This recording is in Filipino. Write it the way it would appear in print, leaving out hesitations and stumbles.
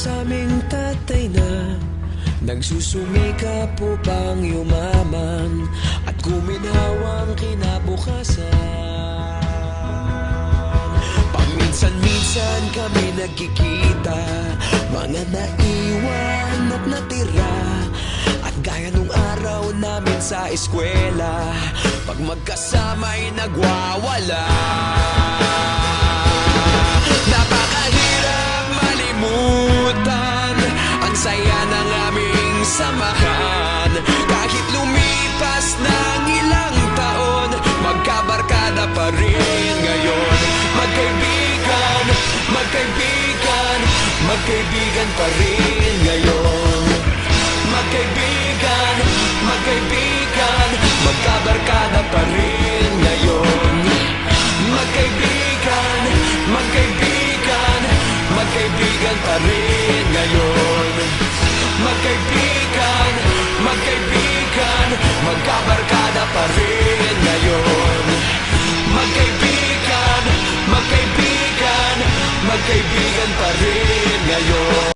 sa aming tatay na nagsusumikap upang yumaman at guminhawang kinabukasan. Paminsan-minsan kami nagkikita, mga naiwan at natira, at gaya nung araw namin sa eskwela, pag magkasama'y nagwawala. Napakahirap malimutan ang saya ng aming samahan. Kahit lumipas ng ilang taon, magkabarkada pa rin ngayon. Magkaibigan, magkaibigan, magkaibigan pa rin.